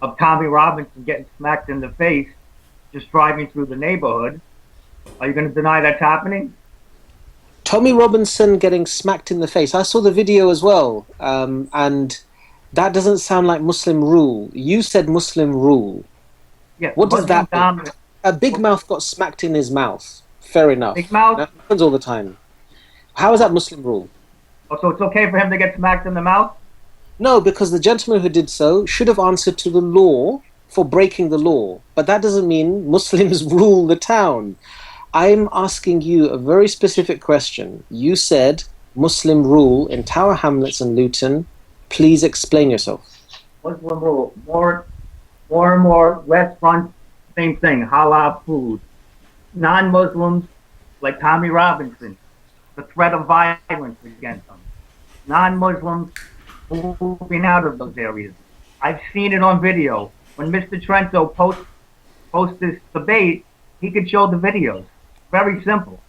S4: of Tommy Robinson getting smacked in the face just driving through the neighborhood. Are you going to deny that's happening?
S5: Tommy Robinson getting smacked in the face. I saw the video as well, and that doesn't sound like Muslim rule. You said Muslim rule.
S4: Yeah.
S5: What does that mean? A big mouth got smacked in his mouth. Fair enough.
S4: Big mouth?
S5: That happens all the time. How is that Muslim rule?
S4: Oh, so it's okay for him to get smacked in the mouth?
S5: No, because the gentleman who did so should have answered to the law for breaking the law. But that doesn't mean Muslims rule the town. I'm asking you a very specific question. You said Muslim rule in Tower Hamlets and Luton. Please explain yourself.
S4: Muslim rule. More and more restaurants, same thing, halal food. Non-Muslims, like Tommy Robinson, the threat of violence against them. Non-Muslims moving out of those areas. I've seen it on video. When Mr. Trento posts this debate, he could show the videos. Very simple.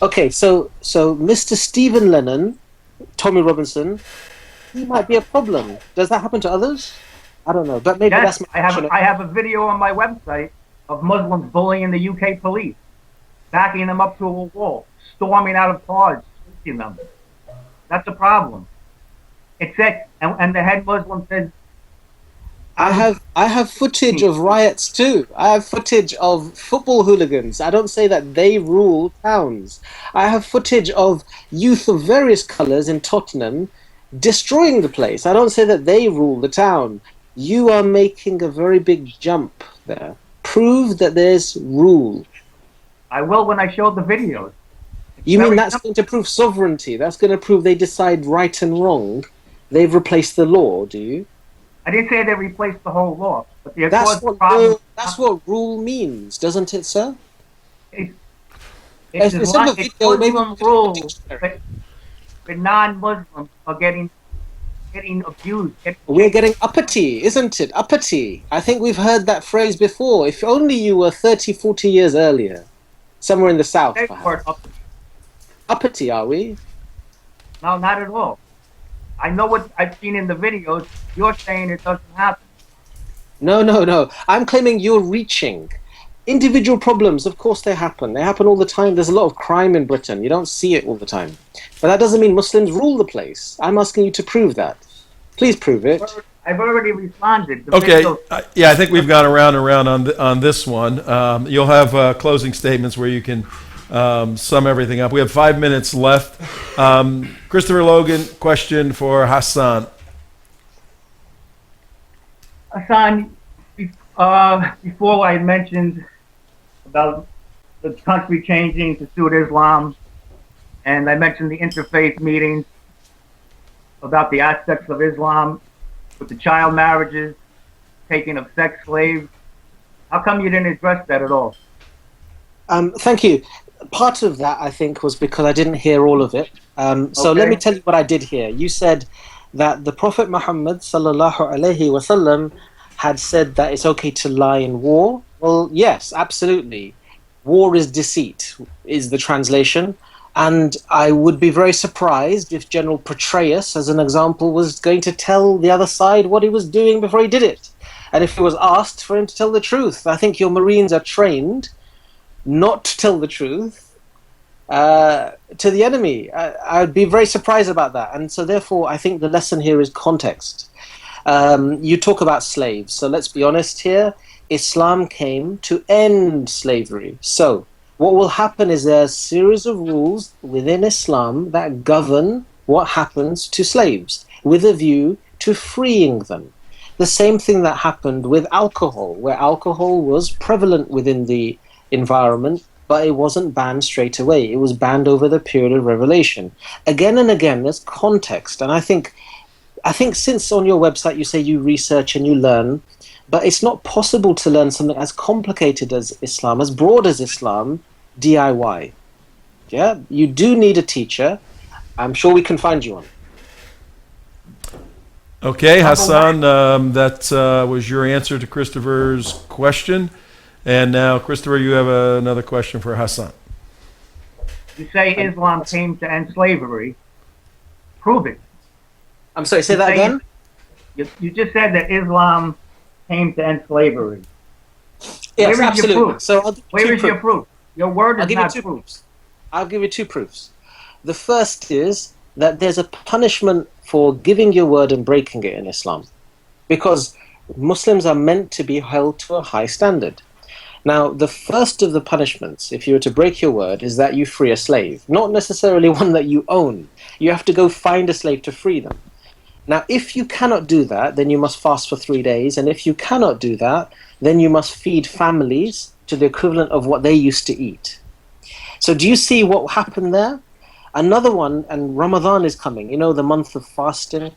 S5: Okay, so Mr. Stephen Lennon, Tommy Robinson, he might be a problem. Does that happen to others? I don't know, but maybe
S4: Yes,
S5: that's my
S4: I have a video on my website of Muslims bullying the UK police, backing them up to a wall, storming out of cars, shooting them. That's a problem. It said, and the head Muslim says,
S5: I have footage of riots too. I have footage of football hooligans. I don't say that they rule towns. I have footage of youth of various colours in Tottenham destroying the place. I don't say that they rule the town. You are making a very big jump there. Prove that there's rule.
S4: I will when I show the videos.
S5: You mean that's going to prove sovereignty? That's going to prove they decide right and wrong? They've replaced the law, do you?
S4: I didn't say they replaced the whole law, but
S5: that's what rule means, doesn't it, sir?
S4: It's
S5: video,
S4: Muslim rules, but non-Muslims are getting abused.
S5: We're getting uppity, isn't it? Uppity. I think we've heard that phrase before. If only you were 30, 40 years earlier, somewhere in the south, perhaps. Uppity, are we?
S4: No, not at all. I know what I've seen in the videos. You're saying it doesn't happen.
S5: No. I'm claiming you're reaching. Individual problems, of course they happen. They happen all the time. There's a lot of crime in Britain. You don't see it all the time. But that doesn't mean Muslims rule the place. I'm asking you to prove that. Please prove it.
S4: I've already responded.
S3: Okay. I think we've gone around and around on this one. You'll have closing statements where you can sum everything up. We have 5 minutes left. Christopher Logan, question for Hassan.
S4: Hassan, before I mentioned about the country changing to suit Islam, and I mentioned the interfaith meetings about the aspects of Islam with the child marriages, taking of sex slaves. How come you didn't address that at all?
S5: Thank you. Part of that, I think, was because I didn't hear all of it. So let me tell you what I did hear. You said that the Prophet Muhammad sallallahu alaihi wasallam had said that it's okay to lie in war. Well, yes, absolutely. War is deceit, is the translation. And I would be very surprised if General Petraeus, as an example, was going to tell the other side what he was doing before he did it. And if he was asked for him to tell the truth. I think your Marines are trained not to tell the truth to the enemy. I'd be very surprised about that. And so therefore, I think the lesson here is context. You talk about slaves. So let's be honest here. Islam came to end slavery. So what will happen is there are a series of rules within Islam that govern what happens to slaves with a view to freeing them. The same thing that happened with alcohol, where alcohol was prevalent within the environment, but it wasn't banned straight away. It was banned over the period of revelation. Again and again, there's context. And I think since on your website you say you research and you learn, but it's not possible to learn something as complicated as Islam, as broad as Islam, DIY. Yeah, you do need a teacher. I'm sure we can find you one.
S3: Okay, Hassan, that was your answer to Christopher's question. And now, Christopher, you have another question for Hassan.
S4: You say Islam came to end slavery. Prove it.
S5: I'm sorry, say that again?
S4: You just said that Islam came to end slavery.
S5: Yes,
S4: Where is
S5: absolutely.
S4: your proof?
S5: So
S4: Where is your proof? Your word is not proof.
S5: Proofs. I'll give you two proofs. The first is that there's a punishment for giving your word and breaking it in Islam, because Muslims are meant to be held to a high standard. Now, the first of the punishments, if you were to break your word, is that you free a slave. Not necessarily one that you own. You have to go find a slave to free them. Now, if you cannot do that, then you must fast for 3 days. And if you cannot do that, then you must feed families to the equivalent of what they used to eat. So do you see what happened there? Another one, and Ramadan is coming, the month of fasting.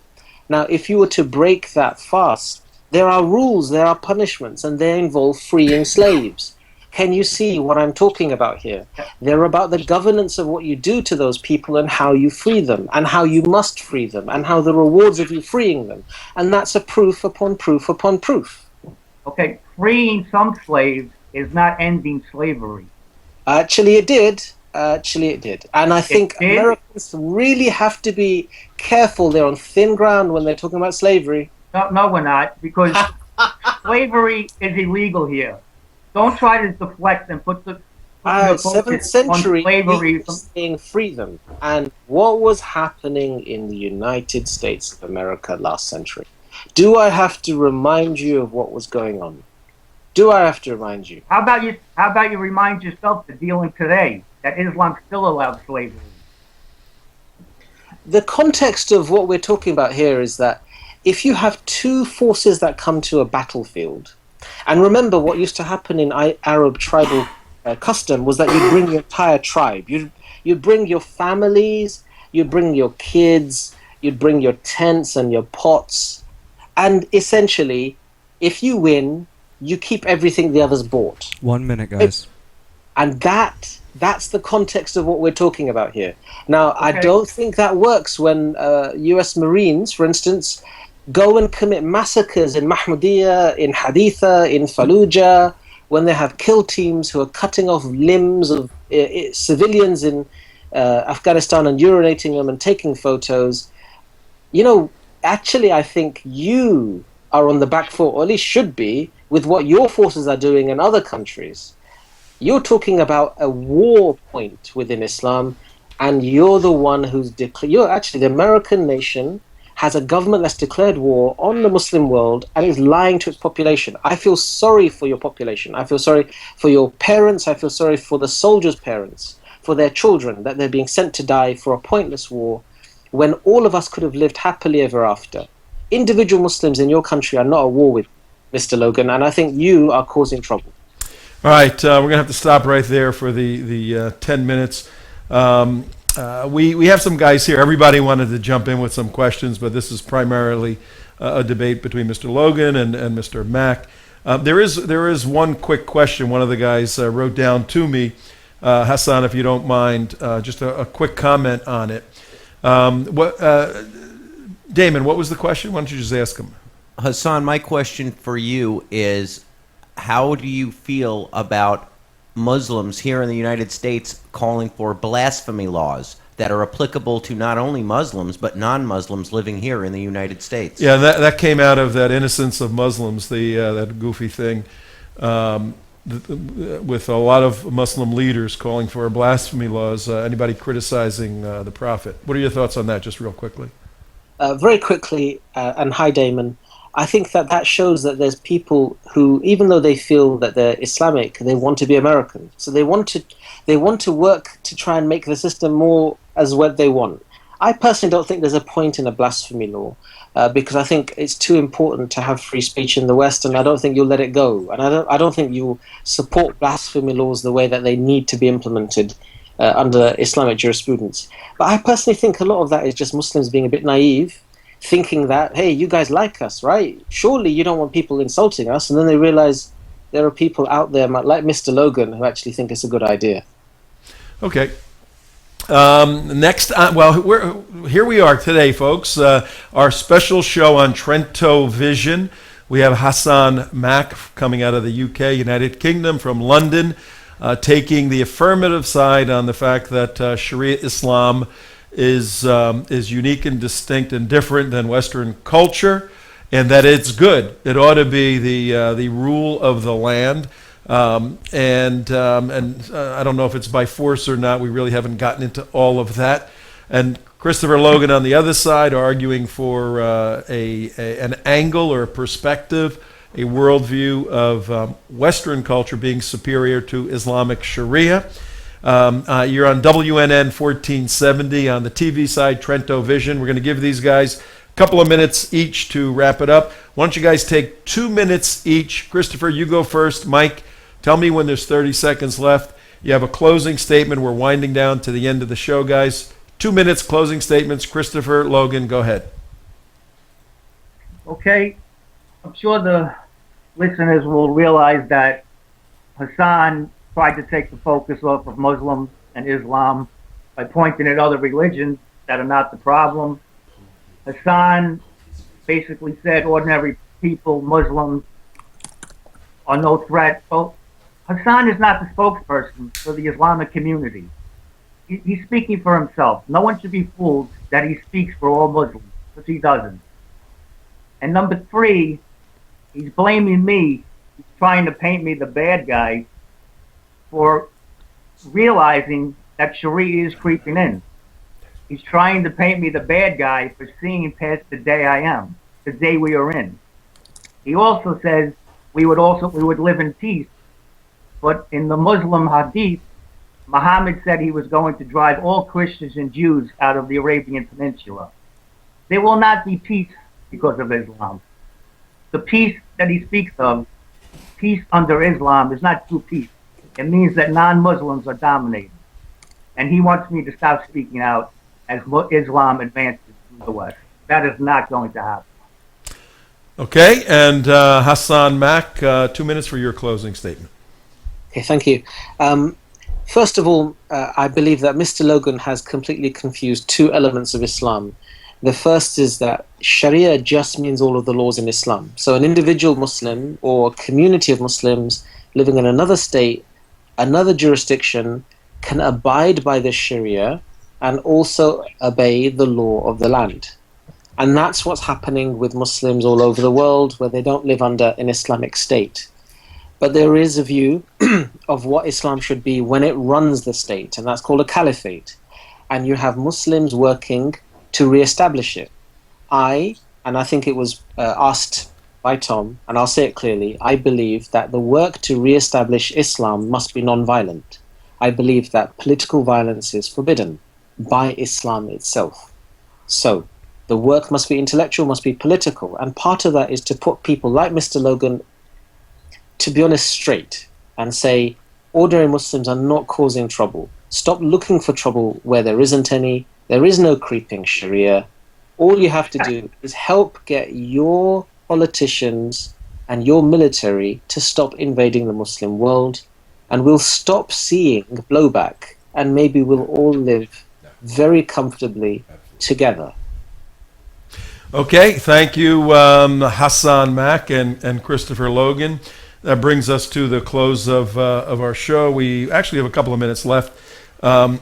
S5: Now, if you were to break that fast, there are rules, there are punishments, and they involve freeing slaves. Can you see what I'm talking about here? They're about the governance of what you do to those people and how you free them, and how you must free them, and how the rewards of you freeing them. And that's a proof upon proof upon proof.
S4: Okay, freeing some slaves is not ending slavery.
S5: Actually, it did. And I think Americans really have to be careful. They're on thin ground when they're talking about slavery.
S4: No, we're not, because slavery is illegal here. Don't try to deflect and put the
S5: 7th century
S4: slavery
S5: saying freedom. And what was happening in the United States of America last century? Do I have to remind you of what was going on? Do I have to remind you?
S4: How about you remind yourself to dealing today that Islam still allows slavery?
S5: The context of what we're talking about here is that if you have two forces that come to a battlefield, and remember what used to happen in Arab tribal custom was that you'd bring your entire tribe. You'd bring your families, you'd bring your kids, you'd bring your tents and your pots, and essentially, if you win, you keep everything the others bought.
S6: 1 minute, guys.
S5: And that's the context of what we're talking about here. Now,
S4: okay.
S5: I don't think that works when US Marines, for instance, go and commit massacres in Mahmudiyah, in Haditha, in Fallujah, when they have kill teams who are cutting off limbs of civilians in Afghanistan and urinating them and taking photos. Actually, I think you are on the back foot, or at least should be, with what your forces are doing in other countries. You're talking about a war point within Islam, and you're the one who's you're actually the American nation has a government that's declared war on the Muslim world and is lying to its population. I feel sorry for your population. I feel sorry for your parents. I feel sorry for the soldiers' parents, for their children, that they're being sent to die for a pointless war when all of us could have lived happily ever after. Individual Muslims in your country are not at war with Mr. Logan, and I think you are causing trouble.
S3: All right, we're going to have to stop right there for the 10 minutes. We have some guys here. Everybody wanted to jump in with some questions, but this is primarily a debate between Mr. Logan and Mr. Mack. There is one quick question one of the guys wrote down to me. Hassan, if you don't mind, just a quick comment on it. Damon, what was the question? Why don't you just ask him?
S7: Hassan, my question for you is, how do you feel about Muslims here in the United States calling for blasphemy laws that are applicable to not only Muslims but non-Muslims living here in the United States?
S3: Yeah, that came out of that Innocence of Muslims, that goofy thing, with a lot of Muslim leaders calling for blasphemy laws, anybody criticizing the Prophet. What are your thoughts on that, just real quickly?
S5: Very quickly, and hi Damon, I think that shows that there's people who, even though they feel that they're Islamic, they want to be American. So they want to work to try and make the system more as what they want. I personally don't think there's a point in a blasphemy law because I think it's too important to have free speech in the West, and I don't think you'll let it go. And I don't think you'll support blasphemy laws the way that they need to be implemented under Islamic jurisprudence. But I personally think a lot of that is just Muslims being a bit naive, thinking that, hey, you guys like us, right? Surely you don't want people insulting us. And then they realize there are people out there like Mr. Logan who actually think it's a good idea.
S3: Okay. Next, here we are today, folks. Our special show on TrentoVision. We have Hassan Mack coming out of the UK, United Kingdom, from London, taking the affirmative side on the fact that Sharia Islam is unique and distinct and different than Western culture, and that it's good. It ought to be the rule of the land. And I don't know if it's by force or not. We really haven't gotten into all of that. And Christopher Logan on the other side arguing for an angle or a perspective, a worldview of Western culture being superior to Islamic Sharia. You're on WNN 1470 on the TV side, TrentoVision. We're going to give these guys a couple of minutes each to wrap it up. Why don't you guys take 2 minutes each? Christopher, you go first. Mike, tell me when there's 30 seconds left. You have a closing statement. We're winding down to the end of the show, guys. 2 minutes, closing statements. Christopher, Logan, go ahead.
S4: Okay. I'm sure the listeners will realize that Hassan tried to take the focus off of Muslims and Islam by pointing at other religions that are not the problem. Hassan basically said ordinary people, Muslims, are no threat. Well, Hassan is not the spokesperson for the Islamic community. He's speaking for himself. No one should be fooled that he speaks for all Muslims, because he doesn't. And number three, he's blaming me. He's trying to paint me the bad guy for realizing that Sharia is creeping in. He's trying to paint me the bad guy for seeing past the day I am, the day we are in. He also says we would live in peace, but in the Muslim hadith, Muhammad said he was going to drive all Christians and Jews out of the Arabian Peninsula. There will not be peace because of Islam. The peace that he speaks of, peace under Islam, is not true peace. It means that non-Muslims are dominated. And he wants me to stop speaking out as Islam advances through the West. That is not going to happen.
S3: Okay, and Hassan Mack, 2 minutes for your closing statement.
S5: Okay, thank you. First of all, I believe that Mr. Logan has completely confused two elements of Islam. The first is that Sharia just means all of the laws in Islam. So an individual Muslim or a community of Muslims living in another state, another jurisdiction, can abide by the Sharia and also obey the law of the land. And that's what's happening with Muslims all over the world, where they don't live under an Islamic state. But there is a view of what Islam should be when it runs the state, and that's called a caliphate. And you have Muslims working to re-establish it. And I think it was asked by Tom, and I'll say it clearly, I believe that the work to re-establish Islam must be non-violent. I believe that political violence is forbidden by Islam itself. So the work must be intellectual, must be political, and part of that is to put people like Mr. Logan, to be honest, straight and say ordinary Muslims are not causing trouble. Stop looking for trouble where there isn't any. There is no creeping Sharia. All you have to do is help get your politicians and your military to stop invading the Muslim world, and we'll stop seeing blowback, and maybe we'll all live very comfortably together.
S3: Okay, thank you, Hassan Mack and Christopher Logan. That brings us to the close of our show. We actually have a couple of minutes left. I'll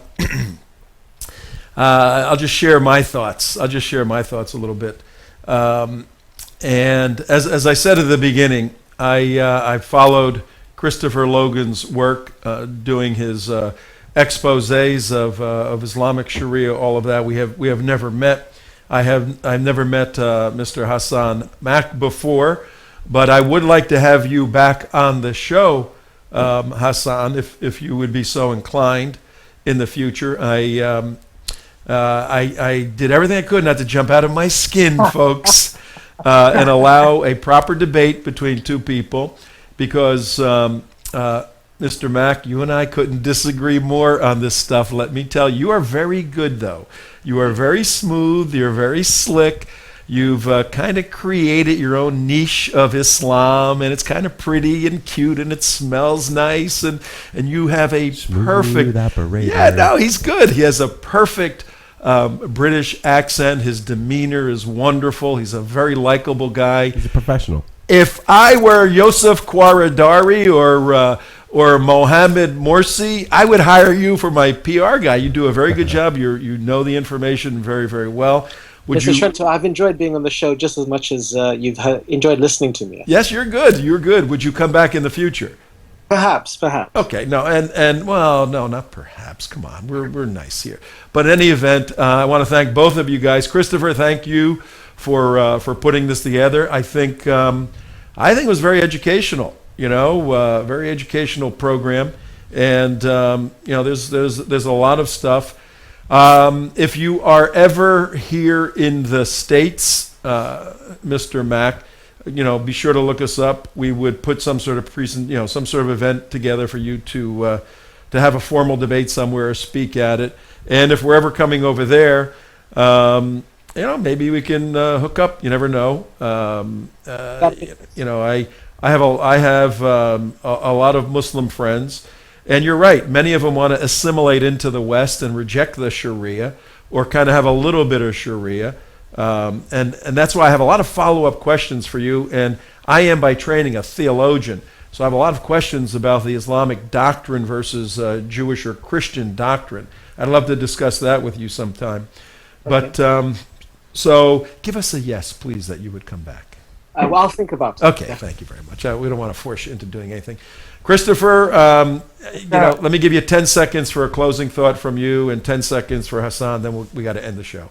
S3: just share my thoughts. a little bit. And as I said at the beginning, I followed Christopher Logan's work, doing his exposés of Islamic Sharia, all of that. We have never met. I've never met Mr. Hassan Mack before, but I would like to have you back on the show, Hassan, if you would be so inclined in the future. I did everything I could not to jump out of my skin, folks, and allow a proper debate between two people, because Mr. Mack, you and I couldn't disagree more on this stuff. Let me tell you, you are very good, though. You are very smooth. You're very slick. You've kind of created your own niche of Islam, and it's kind of pretty and cute, and it smells nice, and you have a perfect...
S8: operator.
S3: Yeah, no, he's good. He has a perfect British accent. His demeanor is wonderful. He's a very likable guy.
S8: He's a professional.
S3: If I were Yosef Kwaradari or Mohammed Morsi, I would hire you for my PR guy. You do a very good job. You know the information very, very well.
S5: Mr. Trento, I've enjoyed being on the show just as much as you've enjoyed listening to me.
S3: Yes, you're good. You're good. Would you come back in the future?
S5: Perhaps.
S3: Okay, no, and well, no, not perhaps. Come on, we're nice here. But in any event, I want to thank both of you guys. Christopher, thank you for putting this together. I think it was very educational. Very educational program, and there's a lot of stuff. If you are ever here in the States, Mr. Mack, be sure to look us up. We would put some sort of some sort of event together for you to have a formal debate somewhere or speak at it. And if we're ever coming over there, maybe we can hook up. You never know. I have a lot of Muslim friends, and you're right. Many of them want to assimilate into the West and reject the Sharia, or kind of have a little bit of Sharia, and that's why I have a lot of follow-up questions for you. And I am by training a theologian, so I have a lot of questions about the Islamic doctrine versus Jewish or Christian doctrine. I'd love to discuss that with you sometime. Okay. But so give us a yes, please, that you would come back.
S5: Well, I'll think about it.
S3: Okay, thank you very much. We don't want to force you into doing anything. Christopher, let me give you 10 seconds for a closing thought from you and 10 seconds for Hassan, then we got to end the show.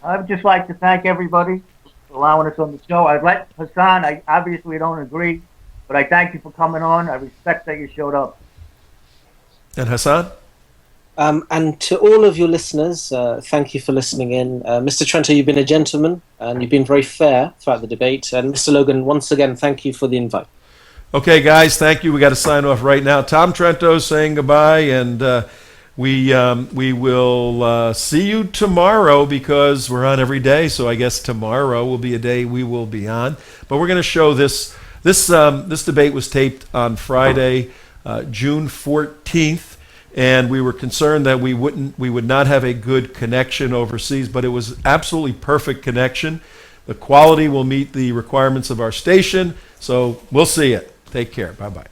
S4: I would just like to thank everybody for allowing us on the show. I'd let Hassan, I obviously don't agree, but I thank you for coming on. I respect that you showed up.
S3: And Hassan?
S5: And to all of your listeners, thank you for listening in. Mr. Trento, you've been a gentleman, and you've been very fair throughout the debate. And Mr. Logan, once again, thank you for the invite.
S3: Okay, guys, thank you. We got to sign off right now. Tom Trento saying goodbye, and we will see you tomorrow, because we're on every day. So I guess tomorrow will be a day we will be on. But we're going to show this. This debate was taped on Friday, June 14th. And we were concerned that we would not have a good connection overseas, but it was absolutely perfect connection. The quality will meet the requirements of our station, so we'll see it. Take care. Bye-bye.